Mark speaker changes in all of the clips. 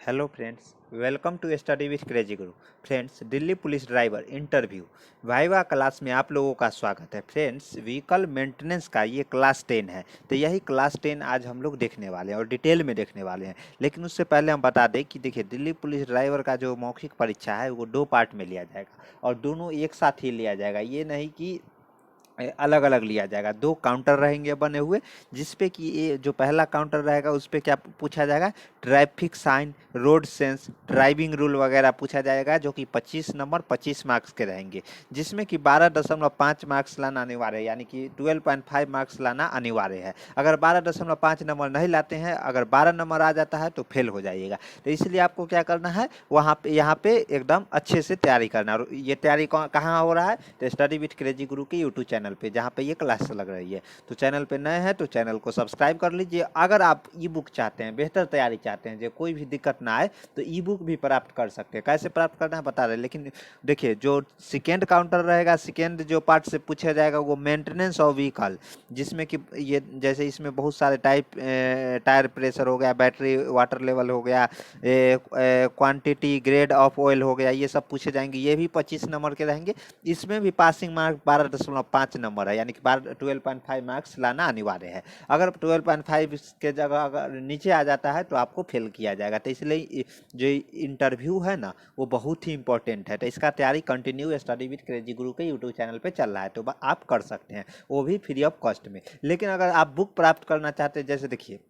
Speaker 1: Hello friends, welcome to study with crazy Guru. Friends, Delhi police driver interview viva class में आप लोगों का स्वागत है। फ्रेंड्स, व्हीकल मेंटेनेंस का ये क्लास 10 है, तो यही क्लास 10 आज हम लोग देखने वाले हैं और डिटेल में देखने वाले हैं। लेकिन उससे पहले हम बता दें कि देखिए, दिल्ली पुलिस ड्राइवर का जो मौखिक परीक्षा है वो 2 पार्ट में लिया जाएगा और दोनों एक साथ ही लिया जाएगा। ये नहीं कि अलग अलग लिया जाएगा। 2 काउंटर रहेंगे बने हुए, जिसपे कि ये जो पहला काउंटर रहेगा उस पे क्या पूछा जाएगा, traffic sign, road sense, driving rule वगैरह पूछा जाएगा, जो कि 25 नंबर 25 मार्क्स के रहेंगे, जिसमें कि 12.5 मार्क्स लाना अनिवार्य है, यानी कि 12.5 मार्क्स लाना अनिवार्य है। अगर 12.5 नंबर नहीं लाते हैं, अगर 12 नंबर आ जाता है तो फेल हो जाइएगा। तो इसलिए आपको क्या करना है, वहाँ पे यहाँ पे एकदम अच्छे से तैयारी करना। और ये तैयारी कहाँ हो रहा है, तो स्टडी विथ क्रेजी गुरु के यूट्यूब चैनल पे, जहाँ पे ये क्लास लग रही है। तो चैनल पे नए हैं तो चैनल को सब्सक्राइब कर लीजिए। अगर आप ई बुक चाहते हैं, बेहतर तैयारी चाहते हैं, जो कोई भी दिक्कत ना आए, तो ई बुक भी प्राप्त कर सकते हैं। कैसे प्राप्त करना है बता रहे हैं। लेकिन देखिए, जो सेकेंड काउंटर रहेगा, सेकेंड जो पार्ट से पूछा जाएगा वो मेंटेनेंस ऑफ व्हीकल, जिसमें कि ये जैसे इसमें बहुत सारे टायर प्रेशर हो गया, बैटरी वाटर लेवल हो गया, क्वांटिटी ग्रेड ऑफ ऑयल हो गया, ये सब पूछे जाएंगे। ये भी 25 नंबर के रहेंगे। इसमें भी पासिंग मार्क 12.5 नंबर है, यानी कि 12.5 मार्क्स लाना अनिवार्य है। अगर 12.5 के जगह अगर नीचे आ जाता है तो आपको फेल किया जाएगा। तो इसलिए जो इंटरव्यू है ना, वो बहुत ही इंपॉर्टेंट है। तो इसका तैयारी कंटिन्यू स्टडी विद क्रेजी गुरु के यूट्यूब चैनल पे चल रहा है, तो आप कर सकते हैं, वो भी फ्री ऑफ कॉस्ट में। लेकिन अगर आप बुक प्राप्त करना चाहते हैं, जैसे देखिए,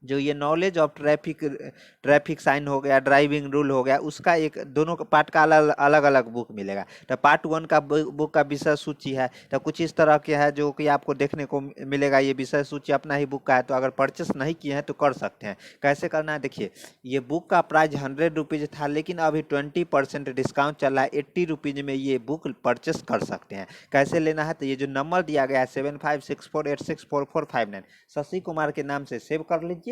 Speaker 1: जो ये नॉलेज ऑफ ट्रैफिक साइन हो गया, ड्राइविंग रूल हो गया, उसका एक दोनों पार्ट का अलग अलग अलग बुक मिलेगा। तो पार्ट 1 का बुक का विषय सूची है, तो कुछ इस तरह के है जो कि आपको देखने को मिलेगा। ये विषय सूची अपना ही बुक का है, तो अगर परचेस नहीं किए हैं तो कर सकते हैं। कैसे करना है, देखिए, ये बुक का प्राइस 100 रुपीज़ था, लेकिन अभी 20% डिस्काउंट चल रहा है। 80 रुपीज़ में ये बुक परचेस कर सकते हैं। कैसे लेना है, तो ये जो नंबर दिया गया है 7564864459, शशि कुमार के नाम से सेव कर लीजिए।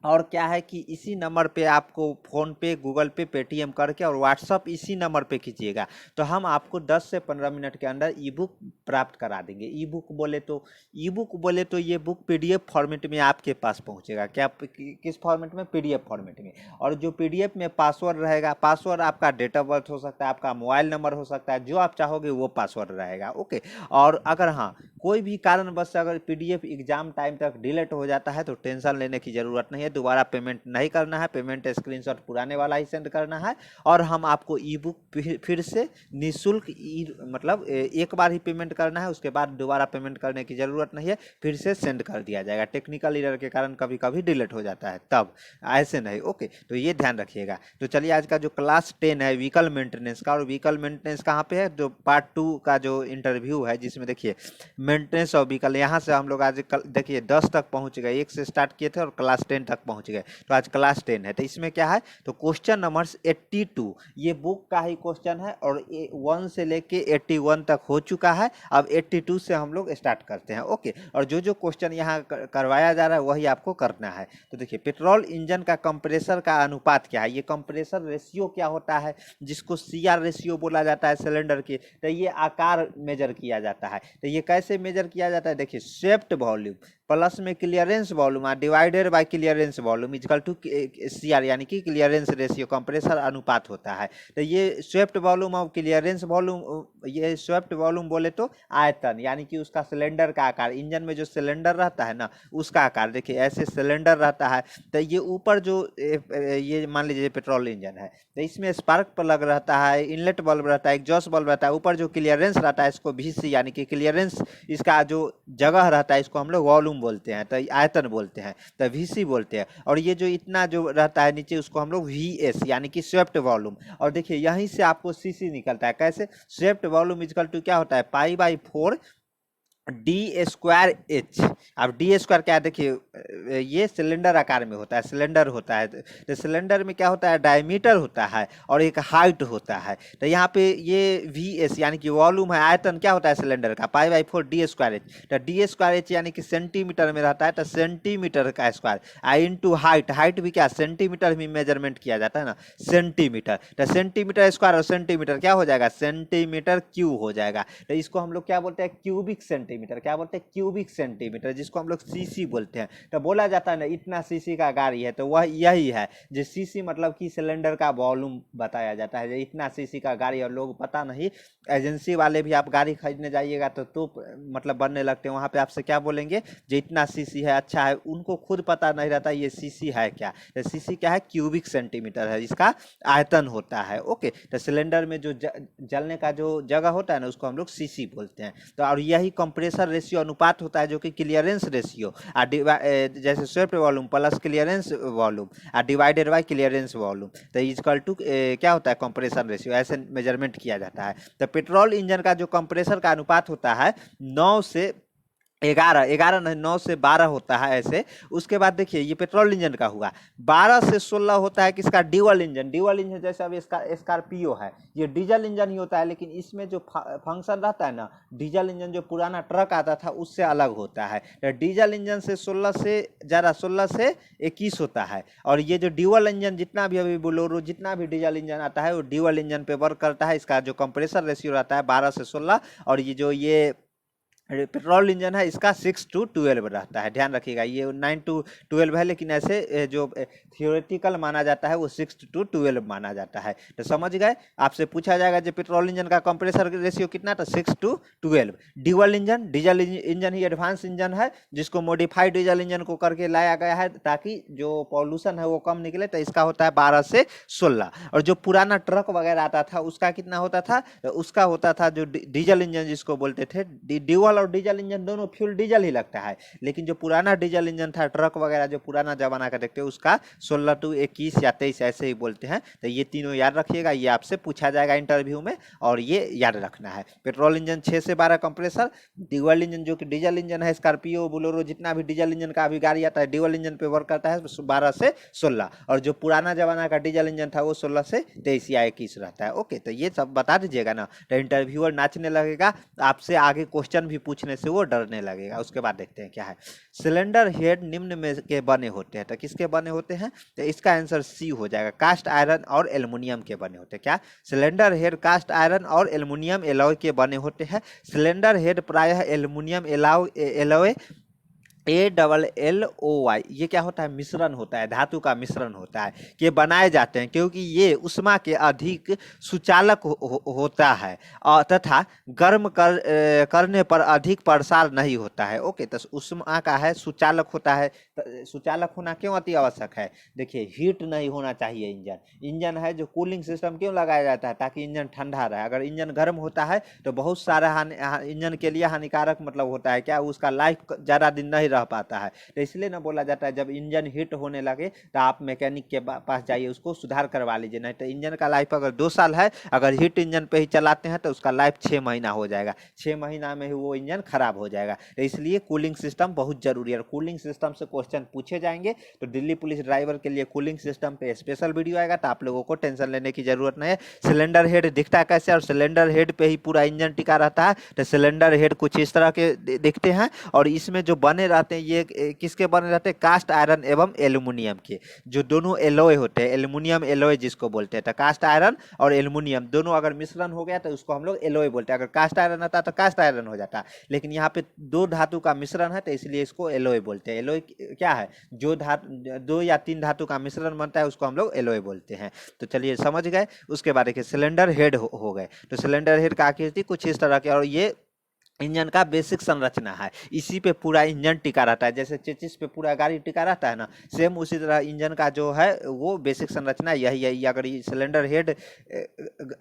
Speaker 1: और क्या है कि इसी नंबर पे आपको फ़ोन पे, गूगल पे, पेटीएम करके और व्हाट्सअप इसी नंबर पे कीजिएगा, तो हम आपको 10 से 15 मिनट के अंदर ई बुक प्राप्त करा देंगे। ई बुक बोले तो ये बुक पीडीएफ फॉर्मेट में आपके पास पहुंचेगा। क्या किस फॉर्मेट में, पीडीएफ फॉर्मेट में। और जो पीडीएफ में पासवर्ड रहेगा, पासवर्ड आपका डेट ऑफ बर्थ हो सकता है, आपका मोबाइल नंबर हो सकता है, जो आप चाहोगे वो पासवर्ड रहेगा। ओके। और अगर हाँ, कोई भी कारणवश से अगर पीडीएफ एग्जाम टाइम तक डिलीट हो जाता है तो टेंशन लेने की ज़रूरत नहीं है। दोबारा पेमेंट नहीं करना है, पेमेंट स्क्रीनशॉट पुराने वाला ही सेंड करना है, और हम आपको ई बुक फिर से निःशुल्क मतलब एक बार ही पेमेंट करना है, उसके बाद दोबारा पेमेंट करने की ज़रूरत नहीं है, फिर से सेंड कर दिया जाएगा। टेक्निकल एरर के कारण कभी कभी डिलीट हो जाता है, तब ऐसे नहीं। ओके, तो ये ध्यान रखिएगा। तो चलिए, आज का जो क्लास 10 है व्हीकल मेंटेनेंस का, और व्हीकल मेंटेनेंस कहाँ पे है, जो पार्ट 2 का जो इंटरव्यू है, जिसमें देखिए मेंटेनेंस ऑफ व्हीकल, यहाँ से हम लोग आज देखिए 10 तक पहुँच गए। 1 से स्टार्ट किए थे और क्लास 10 तक पहुँच गए, तो आज क्लास 10 है। तो इसमें क्या है, तो क्वेश्चन नंबर 82, ये बुक का ही क्वेश्चन है, और 1 से लेके 81 तक हो चुका है। अब 82 से हम लोग स्टार्ट करते हैं। ओके, और जो जो क्वेश्चन यहाँ करवाया जा रहा है वही आपको करना है। तो देखिए, पेट्रोल इंजन का कंप्रेसर का अनुपात क्या है, ये कंप्रेसर रेशियो क्या होता है, जिसको सीआर रेशियो बोला जाता है सिलेंडर के। तो ये आकार मेजर किया जाता है। तो ये कैसे मेजर किया जाता है, देखिए, शेफ्ट वॉल्यूम प्लस में clearance volume divided by clearance volume equal to CR, यानी कि क्लियरेंस रेशियो, कंप्रेसर अनुपात होता है। तो ये स्वेप्ट वॉल्यूम और क्लियरेंस वॉल्यूम, ये स्वेप्ट वॉल्यूम बोले तो आयतन, यानी कि उसका सिलेंडर का आकार, इंजन में जो सिलेंडर रहता है ना, उसका आकार। देखिए, ऐसे सिलेंडर रहता है, तो ये ऊपर जो ये मान लीजिए पेट्रोल इंजन है, तो इसमें स्पार्क प्लग रहता है, इनलेट बल्ब रहता है, एग्जॉस्ट बल्ब रहता है। ऊपर जो क्लियरेंस रहता है इसको वीसी, यानी कि क्लियरेंस, इसका जो जगह रहता है इसको हम लोग वॉल्यूम बोलते हैं, तो आयतन बोलते हैं, तो वीसी बोलते हैं। और ये जो इतना जो रहता है नीचे, उसको हम लोग वीएस, यानी कि स्वेप्ट वॉल्यूम। और देखिए, यहीं से आपको सीसी निकलता है। कैसे, स्वेप्ट वॉल्यूम इजकल टू क्या होता है, पाई/4 D²H। अब D² क्या है, देखिए, ये सिलेंडर आकार में होता है, सिलेंडर होता है। तो सिलेंडर में क्या होता है, डायमीटर होता है और एक हाइट होता है। तो यहाँ पे ये VS, यानी कि वॉल्यूम है, आयतन क्या होता है सिलेंडर का, पाई/4 D²H। तो D²H यानी कि सेंटीमीटर में रहता है, तो सेंटीमीटर का स्क्वायर इंटू हाइट, हाइट भी क्या सेंटीमीटर में मेजरमेंट किया जाता है ना, सेंटीमीटर। तो सेंटीमीटर स्क्वायर और सेंटीमीटर क्या हो जाएगा, सेंटीमीटर क्यूब हो जाएगा। तो इसको हम लोग क्या बोलते हैं, क्यूबिक सेंटीमीटर। सेंटीमीटर, क्या बोलते हैं, क्यूबिक सेंटीमीटर, जिसको हम लोग सीसी बोलते हैं। तो बोला जाता है ना इतना सीसी का गाड़ी है, तो वह यही है जो सीसी मतलब कि सिलेंडर का वॉल्यूम बताया जाता है, जो इतना सीसी का गाड़ी। और लोग पता नहीं, एजेंसी वाले भी आप गाड़ी खरीदने जाइएगा तो मतलब बनने लगते हैं, वहाँ पे आपसे क्या बोलेंगे, जो इतना सीसी है, अच्छा है, उनको खुद पता नहीं रहता ये सीसी है क्या। तो सीसी क्या है, क्यूबिक सेंटीमीटर है, इसका आयतन होता है। ओके, तो सिलेंडर में जो जलने का जो जगह होता है ना, उसको हम लोग सीसी बोलते हैं। तो और यही कंप्रेसर रेशियो अनुपात होता है, जो कि क्लियरेंस रेशियो जैसे swept volume plus clearance volume divided by clearance volume, तो इजकल टू क्या होता है, कंप्रेसर रेशियो, ऐसे मेजरमेंट किया जाता है। तो पेट्रोल इंजन का जो कंप्रेसर का अनुपात होता है 9 से 11, 11 नहीं 9 से 12 होता है ऐसे। उसके बाद देखिए ये पेट्रोल इंजन का हुआ, 12 से 16 होता है किसका, डीजल इंजन। डीजल इंजन जैसे अब स्कॉर्पियो है, ये डीजल इंजन ही होता है, लेकिन इसमें जो फंक्शन रहता है ना, डीजल इंजन जो पुराना ट्रक आता था उससे अलग होता है। तो डीजल इंजन से 16 से ज़्यादा 16 से 21 होता है। और ये जो डीजल इंजन जितना भी अभी बोलोरो जितना भी डीजल इंजन आता है वो डीजल इंजन पे वर्क करता है। इसका जो कंप्रेसर रेशियो रहता है 12 से 16, और ये जो ये पेट्रोल इंजन है इसका 6 to 12 रहता है। ध्यान रखिएगा, ये 9 to 12 है, लेकिन ऐसे जो थियोरेटिकल माना जाता है वो 6 to 12 माना जाता है। तो समझ गए, आपसे पूछा जाएगा जो पेट्रोल इंजन का कंप्रेसर रेशियो कितना, तो 6 to 12। Diesel engine he advance engine है, जिसको मॉडिफाइड डीजल इंजन को करके लाया गया है ताकि जो पॉल्यूशन है वो कम निकले। तो इसका होता है 12 से 16। और जो पुराना ट्रक वगैरह आता था उसका कितना होता था, तो उसका होता था जो डीजल इंजन जिसको बोलते थे, डीजल और डीजल इंजन दोनों फ्यूल डीजल ही लगता है, लेकिन जो पुराना डीजल इंजन था ट्रक वगैरह जो पुराना जमाना का देखते हैं उसका 16 to 21 या 23 ऐसे ही बोलते हैं। तो ये तीनों याद रखिएगा, ये आपसे पूछा जाएगा इंटरव्यू में, और ये याद रखना है। पेट्रोल इंजन 6 से 12 कंप्रेसर, डीजल इंजन जो कि डीजल इंजन है, स्कॉर्पियो बोलेरो जितना भी डीजल इंजन का अभी गाड़ी आता है डीजल इंजन पे वर्क करता है 12 से 16। और जो पुराना जमाना का डीजल इंजन था वो 16 से 23 या 21 रहता है। ओके, तो ये सब बता दीजिएगा ना, तो इंटरव्यूअर नाचने लगेगा, आपसे आगे क्वेश्चन भी पूछने से वो डरने लगेगा। उसके बाद देखते हैं क्या है। सिलेंडर हेड निम्न में के बने होते हैं, तो किसके बने होते हैं, तो इसका आंसर सी हो जाएगा, कास्ट आयरन और एल्युमिनियम के बने होते हैं। क्या, सिलेंडर हेड कास्ट आयरन और एल्युमिनियम एलॉय के बने होते हैं। सिलेंडर हेड प्रायः एल्युमिनियम एलॉय ALLOY, ये क्या होता है, मिश्रण होता है, धातु का मिश्रण होता है, के बनाए जाते हैं, क्योंकि ये उष्मा के अधिक सुचालक होता है और तथा गर्म करने पर अधिक प्रसार नहीं होता है। ओके, तो उष्मा का है, सुचालक होता है। सुचालक होना क्यों अति आवश्यक है, देखिए हीट नहीं होना चाहिए। इंजन है जो कूलिंग सिस्टम क्यों लगाया जाता है, ताकि इंजन ठंडा रहे। अगर इंजन गर्म होता है तो बहुत सारा इंजन के लिए हानिकारक मतलब होता है, क्या उसका लाइफ ज़्यादा दिन नहीं रह पाता है। तो इसलिए ना बोला जाता है जब इंजन हीट होने लगे तो आप मैकेनिक के पास जाइए, उसको सुधार करवा लीजिए। नहीं तो इंजन का लाइफ अगर 2 साल है, अगर हीट इंजन पे ही चलाते हैं तो उसका लाइफ 6 महीना हो जाएगा, 6 महीना में ही वो इंजन खराब हो जाएगा। तो इसलिए कूलिंग सिस्टम बहुत जरूरी है। कूलिंग सिस्टम से क्वेश्चन पूछे जाएंगे, तो दिल्ली पुलिस ड्राइवर के लिए कूलिंग सिस्टम पे स्पेशल वीडियो आएगा, तो आप लोगों को टेंशन लेने की जरूरत नहीं है। सिलेंडर हेड दिखता है कैसे, और सिलेंडर हेड पे ही पूरा इंजन टिका रहता है। तो सिलेंडर हेड कुछ इस तरह के दिखते हैं, और इसमें जो बने रहते हैं ये किसके बने रहते हैं, कास्ट आयरन एवं एल्युमिनियम के, जो दोनों एलॉय होते हैं, एल्युमिनियम एलॉय जिसको बोलते हैं। तो कास्ट आयरन और एल्युमिनियम दोनों अगर मिश्रण हो गया तो उसको हम लोग एलॉय बोलते हैं। अगर कास्ट आयरन आता तो कास्ट आयरन हो जाता, लेकिन यहाँ पे 2 धातु का मिश्रण है तो इसलिए इसको एलॉय बोलते हैं। एलॉय क्या है, जो 2 या 3 धातु का मिश्रण बनता है उसको हम लोग एलॉय बोलते हैं। तो चलिए समझ गए। उसके बाद देखिए सिलेंडर हेड हो गए, तो सिलेंडर हेड का आकृति कुछ इस तरह के, और ये इंजन का बेसिक संरचना है, इसी पे पूरा इंजन टिका रहता है। जैसे चेचिस पे पूरा गाड़ी टिका रहता है ना, सेम उसी तरह इंजन का जो है वो बेसिक संरचना यही है। अगर ये सिलेंडर हेड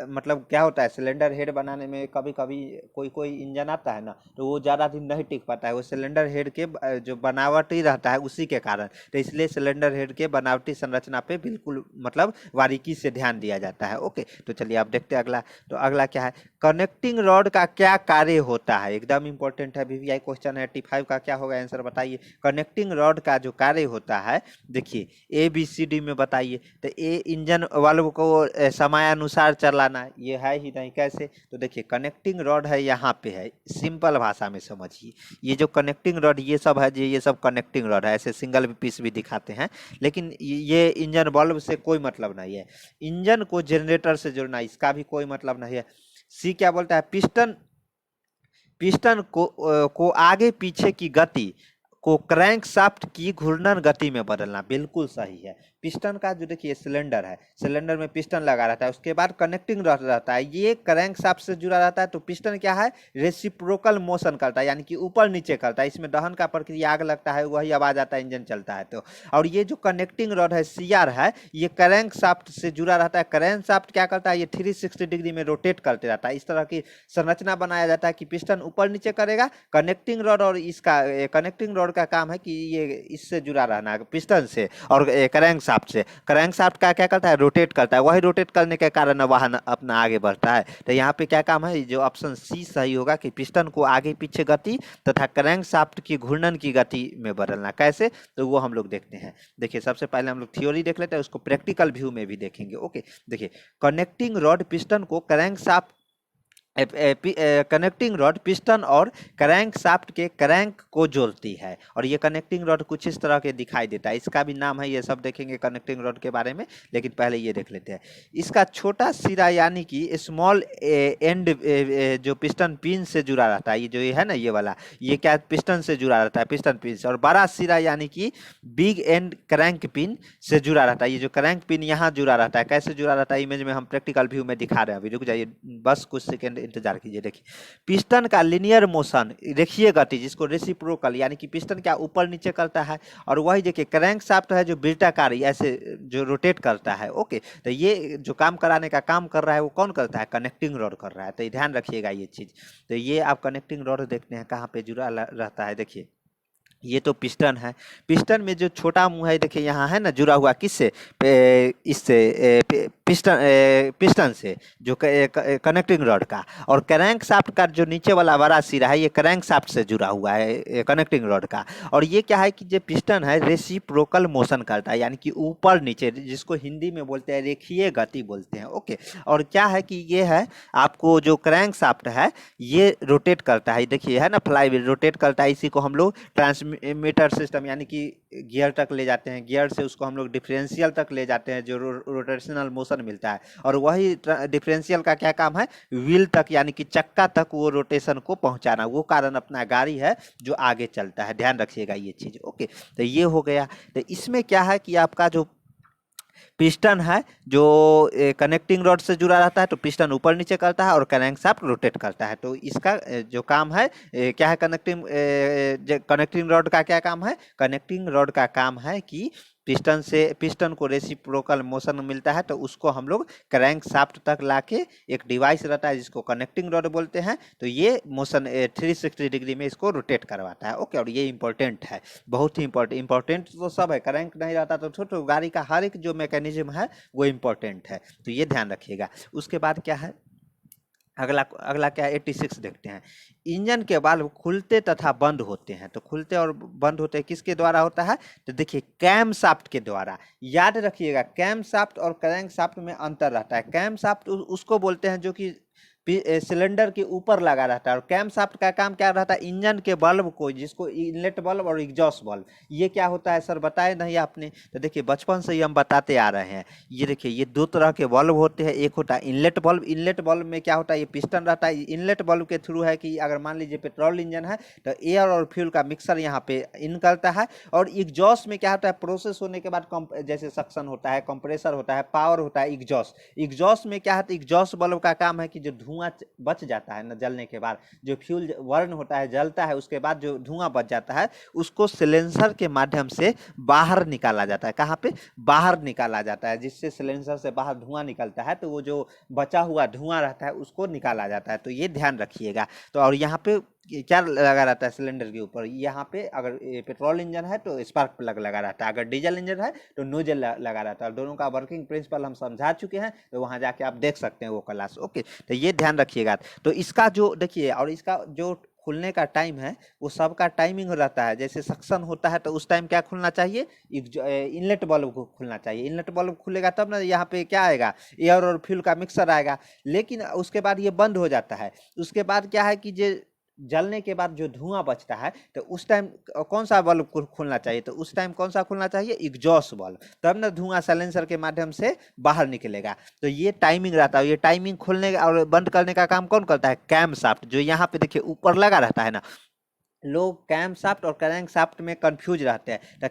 Speaker 1: मतलब क्या होता है, सिलेंडर हेड बनाने में कभी कभी कोई इंजन आता है ना, तो वो ज़्यादा दिन नहीं टिक पाता है, वो सिलेंडर हेड के जो बनावटी रहता है उसी के कारण। तो इसलिए सिलेंडर हेड के बनावटी संरचना पे बिल्कुल मतलब बारीकी से ध्यान दिया जाता है। ओके, तो चलिए आप देखते हैं अगला। तो अगला क्या है, कनेक्टिंग रॉड का क्या कार्य होता है, एकदम इंपॉर्टेंट है, VVI क्वेश्चन है। T5 का क्या होगा आंसर बताइए। कनेक्टिंग रॉड का जो कार्य होता है, देखिए ABCD में बताइए। तो ए इंजन वाल्व को समयानुसार चलाना, ये है ही नहीं, कैसे, तो देखिए कनेक्टिंग रॉड है यहाँ पे है, सिंपल भाषा में समझिए। ये जो कनेक्टिंग रॉड ये सब है, ये सब कनेक्टिंग रॉड है, ऐसे सिंगल पीस भी दिखाते हैं, लेकिन ये इंजन वाल्व से कोई मतलब नहीं है। इंजन को जनरेटर से जोड़ना, इसका भी कोई मतलब नहीं है। सी क्या बोलता है, पिस्टन पिस्टन को आगे पीछे की गति को क्रैंक शाफ्ट की घूर्णन गति में बदलना। बिल्कुल सही है। पिस्टन का जो देखिए सिलेंडर है, सिलेंडर में पिस्टन लगा रहता है, उसके बाद कनेक्टिंग रॉड रहता है, ये क्रैंक शाफ्ट से जुड़ा रहता है। तो पिस्टन क्या है, रेसिप्रोकल मोशन करता है, यानी कि ऊपर नीचे करता है। इसमें दहन का प्रक्रिया, आग लगता है, वही आवाज आता है, इंजन चलता है। तो और ये जो कनेक्टिंग रॉड है सीआर है, ये क्रैंक शाफ्ट से जुड़ा रहता है। क्रैंक शाफ्ट क्या करता है, ये 360 डिग्री में रोटेट करते रहता है। इस तरह की संरचना बनाया जाता है कि पिस्टन ऊपर नीचे करेगा। कनेक्टिंग रॉड और इसका कनेक्टिंग रॉड का काम है कि ये इससे जुड़ा रहना है पिस्टन से और क्रैंक शाफ्ट से। क्रैंक शाफ्ट का क्या करता है, रोटेट करता है, वही रोटेट करने के कारण वाहन अपना आगे बढ़ता है। तो यहाँ पे क्या काम है, जो ऑप्शन सी सही होगा कि पिस्टन को आगे पीछे गति तथा क्रैंक शाफ्ट की घूर्णन की गति में बदलना। कैसे, तो वो हम लोग देखते हैं। देखिए सबसे पहले हम लोग थ्योरी देख लेते हैं, उसको प्रैक्टिकल व्यू में भी देखेंगे। ओके, देखिए कनेक्टिंग रॉड पिस्टन को crank shaft connecting rod piston और क्रैंक शाफ्ट के क्रैंक को जोड़ती है। और ये कनेक्टिंग रॉड कुछ इस तरह के दिखाई देता है। इसका भी नाम है, ये सब देखेंगे कनेक्टिंग रॉड के बारे में, लेकिन पहले ये देख लेते हैं। इसका छोटा सिरा यानी कि स्मॉल एंड जो पिस्टन पिन से जुड़ा रहता है, ये जो ये है ना, ये वाला, ये क्या पिस्टन से जुड़ा रहता है, पिस्टन पिन से। और बड़ा सिरा यानी कि बिग एंड क्रैंक पिन से जुड़ा रहता है। ये जो क्रैंक पिन यहाँ जुड़ा रहता है, कैसे जुड़ा रहता है, इमेज में हम प्रैक्टिकल व्यू में दिखा रहे हैं। अभी रुक जाइए, बस कुछ सेकंड इंतजार कीजिए। देखिए पिस्टन का लिनियर मोशन, देखिए गति, जिसको रेसिप्रोकल, यानी कि पिस्टन क्या ऊपर नीचे करता है। और वही देखिए क्रैंक शाफ्ट है जो वृत्ताकार ऐसे जो रोटेट करता है। ओके, तो ये जो काम कराने का काम कर रहा है वो कौन करता है, कनेक्टिंग रॉड कर रहा है। तो ध्यान रखिएगा ये चीज। तो ये आप कनेक्टिंग रॉड देखते हैं कहाँ पे जुड़ा रहता है। देखिए ये तो पिस्टन है। पिस्टन में जो छोटा मुंह है, देखिए यहाँ है ना, जुड़ा हुआ किससे, इससे पिस्टन से, जो कनेक्टिंग रॉड का। और क्रैंक शाफ्ट का जो नीचे वाला बड़ा सिरा है, ये क्रैंक शाफ्ट से जुड़ा हुआ है कनेक्टिंग रॉड का। और ये क्या है कि जो पिस्टन है रेसिप्रोकल मोशन करता है, यानी कि ऊपर नीचे, जिसको हिंदी में बोलते हैं रेखीय गति बोलते हैं। ओके, और क्या है कि ये है आपको जो क्रैंक शाफ्ट है ये रोटेट करता है। देखिए है ना, फ्लाई व्हील रोटेट करता है। इसी को हम लोग ट्रांसमीटर सिस्टम, यानी कि गियर तक ले जाते हैं, गियर से उसको हम लोग डिफरेंशियल तक ले जाते हैं, जो रोटेशनल मोशन मिलता है। और वही डिफरेंशियल का क्या काम है, व्हील तक, यानी कि चक्का तक वो रोटेशन को पहुंचाना। वो कारण अपना गाड़ी है जो आगे चलता है। ध्यान रखिएगा ये चीज। ओके, तो ये हो गया। तो इसमें क्या है कि आपका जो पिस्टन है जो कनेक्टिंग रॉड से जुड़ा रहता है, तो पिस्टन ऊपर नीचे करता है और क्रैंक शाफ्ट रोटेट करता है। तो इसका जो काम है क्या है, कनेक्टिंग रॉड का क्या काम है, कनेक्टिंग रॉड का काम है कि पिस्टन को रेसिप्रोकल मोशन मिलता है, तो उसको हम लोग क्रैंक शाफ्ट तक लाके एक डिवाइस रहता है जिसको कनेक्टिंग रॉड बोलते हैं। तो ये मोशन 360 डिग्री में इसको रोटेट करवाता है। ओके, और ये इंपॉर्टेंट है, बहुत ही इंपॉर्टेंट तो सब है। करंट नहीं रहता तो छोटे गाड़ी का हर एक जो मैकेनिज्म है वो इंपॉर्टेंट है। तो ये ध्यान रखिएगा। उसके बाद क्या है, अगला अगला क्या है, 86 देखते हैं। इंजन के वाल्व खुलते तथा बंद होते हैं। तो खुलते और बंद होते हैं किसके द्वारा होता है, तो देखिए कैम शाफ्ट के द्वारा। याद रखिएगा, कैम शाफ्ट और क्रैंक शाफ्ट में अंतर रहता है। कैम शाफ्ट उसको बोलते हैं जो कि सिलेंडर के ऊपर लगा रहता है। और कैम शाफ्ट का काम क्या रहता है, इंजन के बल्ब को, जिसको इनलेट बल्ब और एग्जॉस्ट बल्ब, ये क्या होता है सर बताए नहीं आपने, तो देखिए बचपन से ही हम बताते आ रहे हैं। ये देखिए ये दो तरह के बल्ब होते हैं। एक होता है इनलेट बल्ब। इनलेट बल्ब में क्या होता है, ये पिस्टन रहता है। इनलेट बल्ब के थ्रू है कि अगर मान लीजिए पेट्रोल इंजन है तो एयर और फ्यूल का मिक्सर यहाँ पे इन करता है। और एग्जॉस्ट में क्या होता है, प्रोसेस होने के बाद जैसे सक्शन होता है, कंप्रेसर होता है, पावर होता है। एग्जॉस्ट एग्जॉस्ट में क्या है, एग्जॉस्ट बल्ब का काम है कि जो धुआं बच जाता है ना जलने के बाद, जो फ्यूल वर्न होता है जलता है, उसके बाद जो धुआं बच जाता है उसको सिलेंसर के माध्यम से बाहर निकाला जाता है। कहाँ पे, बाहर निकाला जाता है, जिससे सिलेंसर से बाहर धुआं निकलता है। तो वो जो बचा हुआ धुआं रहता है उसको निकाला जाता है। तो ये ध्यान रखिएगा। तो और यहाँ पे क्या लगा रहता है सिलेंडर के ऊपर, यहाँ पे अगर पेट्रोल इंजन है तो स्पार्क प्लग लगा रहता है, अगर डीजल इंजन है तो नोजल लगा रहता है। दोनों का वर्किंग प्रिंसिपल हम समझा चुके हैं, तो वहाँ जाके आप देख सकते हैं वो क्लास। ओके, तो ये ध्यान रखिएगा। तो इसका जो देखिए, और इसका जो खुलने का टाइम है वो सबका टाइमिंग रहता है। जैसे सक्शन होता है तो उस टाइम क्या खुलना चाहिए, इनलेट बल्ब को खुलना चाहिए। इनलेट बल्ब खुलेगा तब ना यहाँ पे क्या आएगा, एयर और फ्यूल का मिक्सर आएगा। लेकिन उसके बाद ये बंद हो जाता है। उसके बाद क्या है कि जलने के बाद जो धुआं बचता है तो उस टाइम कौन सा बल्ब खुलना चाहिए, तो उस टाइम कौन सा खुलना चाहिए, एग्जॉस्ट बल्ब, तब ना धुआं साइलेंसर के माध्यम से बाहर निकलेगा। तो ये टाइमिंग रहता है, ये टाइमिंग खोलने और बंद करने का काम कौन करता है, कैम शाफ्ट, जो यहाँ पे देखिए ऊपर लगा रहता है ना। लोग कैम शाफ्ट और क्रैंक शाफ्ट में कंफ्यूज रहते हैं। तो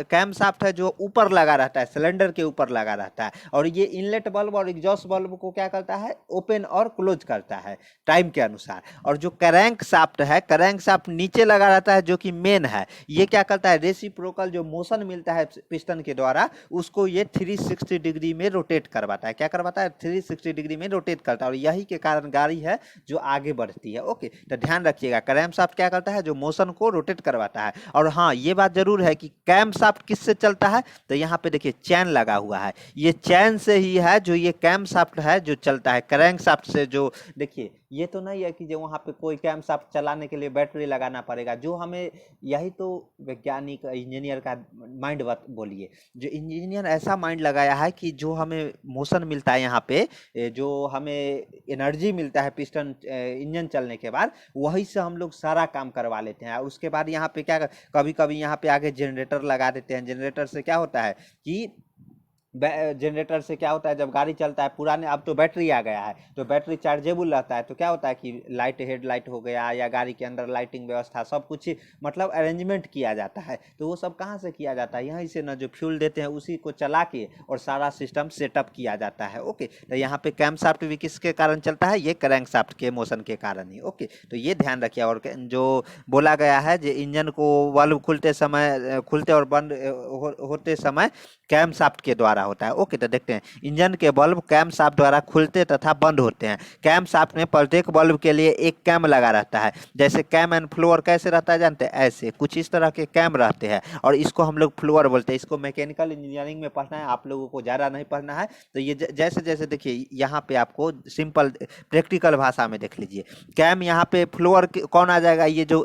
Speaker 1: कैम शाफ्ट है जो ऊपर लगा रहता है, सिलेंडर के ऊपर लगा रहता है, और ये इनलेट बल्ब और एग्जॉस्ट बल्ब को क्या करता है, ओपन और क्लोज करता है टाइम के अनुसार। और जो क्रैंक शाफ्ट है, क्रैंक शाफ्ट नीचे लगा रहता है जो कि मेन है, ये क्या करता है, रेसिप्रोकल जो मोशन मिलता है पिस्टन के द्वारा उसको ये 360 डिग्री में रोटेट करवाता है। क्या करवाता है, 360 डिग्री में रोटेट करता है, और यही के कारण गाड़ी है जो आगे बढ़ती है। ओके, तो ध्यान रखिएगा, क्रैंक शाफ्ट क्या करता है, जो मोशन को रोटेट करवाता है। और हाँ, ये बात जरूर है कि कैम शाफ्ट किससे चलता है, तो यहाँ पे देखिए चैन लगा हुआ है, ये चैन से ही है जो ये कैम शाफ्ट है जो चलता है, क्रैंक शाफ्ट से जो देखिए ये तो नहीं है कि जो वहाँ पे कोई कैम शाफ्ट चलाने के लिए बैटरी लगाना पड़ेगा, जो हमें यही तो वैज्ञानिक इंजीनियर का माइंड बोलिए, जो इंजीनियर ऐसा माइंड लगाया है कि जो हमें मोशन मिलता है यहाँ पे, जो हमें एनर्जी मिलता है पिस्टन इंजन चलने के बाद, वही से हम लोग सारा काम करवा लेते हैं। उसके बाद यहाँ पे क्या, कभी कभी यहाँ पे आगे जनरेटर लगा देते हैं। जनरेटर से क्या होता है कि जनरेटर से क्या होता है, जब गाड़ी चलता है, पुराने अब तो बैटरी आ गया है तो बैटरी चार्जेबल रहता है, तो क्या होता है कि लाइट, हेडलाइट हो गया या गाड़ी के अंदर लाइटिंग व्यवस्था सब कुछ मतलब अरेंजमेंट किया जाता है। तो वो सब कहाँ से किया जाता है, यहीं से ना, जो फ्यूल देते हैं उसी को चला के और सारा सिस्टम सेटअप किया जाता है। ओके, तो यहाँ पे कैम शाफ्ट भी किसके कारण चलता है, ये क्रैंक शाफ्ट के मोशन के कारण ही। ओके, तो ये ध्यान रखिए। और जो बोला गया है, जो इंजन को वाल्व खुलते समय, खुलते और बंद होते समय कैम शाफ्ट के द्वारा होता है। ओके, तो देखते हैं, इंजन के बल्ब कैम शाफ्ट द्वारा खुलते तथा बंद होते हैं। कैम शाफ्ट में प्रत्येक बल्ब के लिए एक कैम लगा रहता है। जैसे कैम एंड फ्लोअर कैसे रहता है जानते हैं, ऐसे कुछ इस तरह के कैम रहते हैं, और इसको हम लोग फ्लोअर बोलते हैं। इसको मैकेनिकल इंजीनियरिंग में पढ़ना है, आप लोगों को ज़्यादा नहीं पढ़ना है। तो ये जैसे जैसे देखिए यहाँ पे आपको सिंपल प्रैक्टिकल भाषा में देख लीजिए, कैम यहाँ पे फ्लोअर कौन आ जाएगा, ये जो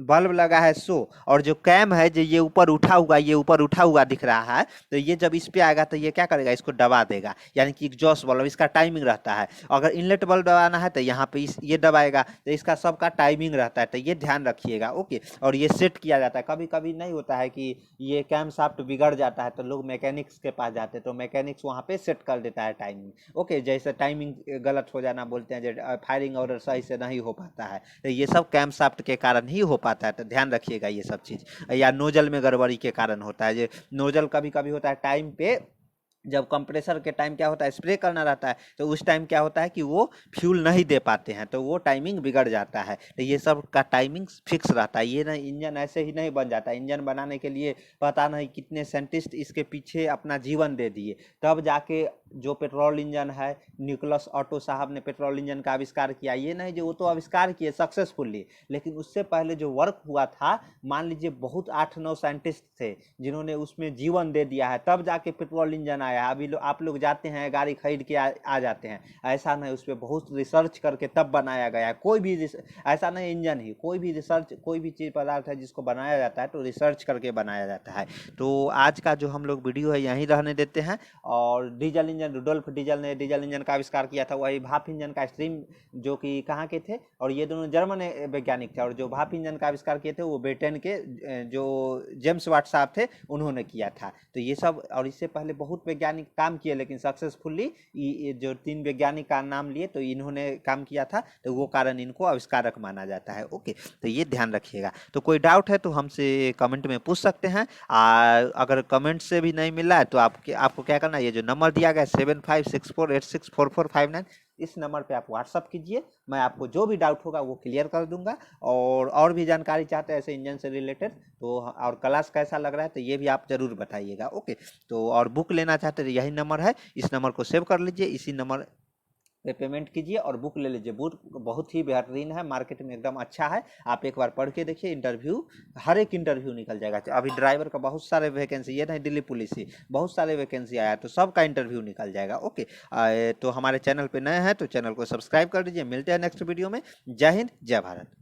Speaker 1: बल्ब लगा है सो, और जो कैम है जो ये ऊपर उठा हुआ, ये ऊपर उठा हुआ दिख रहा है, तो ये जब इस पे आएगा तो ये क्या करेगा, इसको दबा देगा, यानी कि एग्जॉस्ट बल्ब, इसका टाइमिंग रहता है। अगर इनलेट बल्ब दबाना है तो यहाँ पे ये दबाएगा, तो इसका सबका टाइमिंग रहता है, तो ये ध्यान रखिएगा। ओके, और ये सेट किया जाता है। कभी कभी नहीं होता है कि ये कैम शाफ्ट बिगड़ जाता है तो लोग मैकेनिक्स के पास जाते हैं, तो मैकेनिक्स वहाँ पे सेट कर देता है टाइमिंग। ओके, जैसे टाइमिंग गलत हो जाना बोलते हैं, जो फायरिंग ऑर्डर सही से नहीं हो पाता है, तो ये सब कैम शाफ्ट के कारण ही हो पाता है, तो ध्यान रखिएगा ये सब चीज़। या नोजल में गड़बड़ी के कारण होता है, जो नोजल कभी कभी होता है टाइम पे, जब कंप्रेसर के टाइम क्या होता है, स्प्रे करना रहता है, तो उस टाइम क्या होता है कि वो फ्यूल नहीं दे पाते हैं, तो वो टाइमिंग बिगड़ जाता है। तो ये सब का टाइमिंग फिक्स रहता है, ये नहीं इंजन ऐसे ही नहीं बन जाता। इंजन बनाने के लिए पता नहीं कितने साइंटिस्ट इसके पीछे अपना जीवन दे दिए, तब जाके जो पेट्रोल इंजन है, निकोलस ऑटो साहब ने पेट्रोल इंजन का आविष्कार किया। ये नहीं जो वो तो आविष्कार किए सक्सेसफुली, लेकिन उससे पहले जो वर्क हुआ था, मान लीजिए बहुत 8-9 साइंटिस्ट थे जिन्होंने उसमें जीवन दे दिया है, तब जाके पेट्रोल इंजन आया। अभी आप लोग जाते हैं गाड़ी खरीद के आ जाते हैं, ऐसा नहीं, उस पर बहुत रिसर्च करके तब बनाया गया है। कोई भी ऐसा नहीं, इंजन ही, कोई भी रिसर्च, कोई भी चीज़ पदार्थ है जिसको बनाया जाता है तो रिसर्च करके बनाया जाता है। तो आज का जो हम लोग वीडियो है यहीं रहने देते हैं। और डीजल इंजन, रुडोल्फ डीजल ने डीजल इंजन का आविष्कार किया था, वही भाप इंजन का स्ट्रीम, जो कि कहाँ के थे, और ये दोनों जर्मन वैज्ञानिक थे। और जो भाप इंजन का आविष्कार किए थे वो ब्रिटेन के जो जेम्स वाट साहब थे उन्होंने किया था। तो ये सब, और इससे पहले बहुत वैज्ञानिक काम किए, लेकिन सक्सेसफुली जो 3 वैज्ञानिक का नाम लिए तो इन्होंने काम किया था, तो वो कारण इनको आविष्कारक माना जाता है। ओके, तो ये ध्यान रखिएगा। तो कोई डाउट है तो हमसे कमेंट में पूछ सकते हैं। अगर कमेंट से भी नहीं मिला है तो आपको क्या करना है, ये जो नंबर दिया गया 7564864459, इस नंबर पे आप व्हाट्सअप कीजिए, मैं आपको जो भी डाउट होगा वो क्लियर कर दूंगा। और भी जानकारी चाहते हैं ऐसे इंजन से रिलेटेड, तो और क्लास कैसा लग रहा है तो ये भी आप जरूर बताइएगा। ओके, तो और बुक लेना चाहते हैं तो यही नंबर है, इस नंबर को सेव कर लीजिए, इसी नंबर पे पेमेंट कीजिए और बुक ले लीजिए। बुक बहुत ही बेहतरीन है, मार्केट में एकदम अच्छा है, आप एक बार पढ़ के देखिए। इंटरव्यू, हर एक इंटरव्यू निकल जाएगा। अभी ड्राइवर का बहुत सारे वैकेंसी, ये नहीं दिल्ली पुलिस ही, बहुत सारे वैकेंसी आया, तो सबका इंटरव्यू निकल जाएगा। ओके, तो हमारे चैनल पे नए हैं तो चैनल को सब्सक्राइब कर दीजिए। मिलते हैं नेक्स्ट वीडियो में। जय हिंद, जय भारत।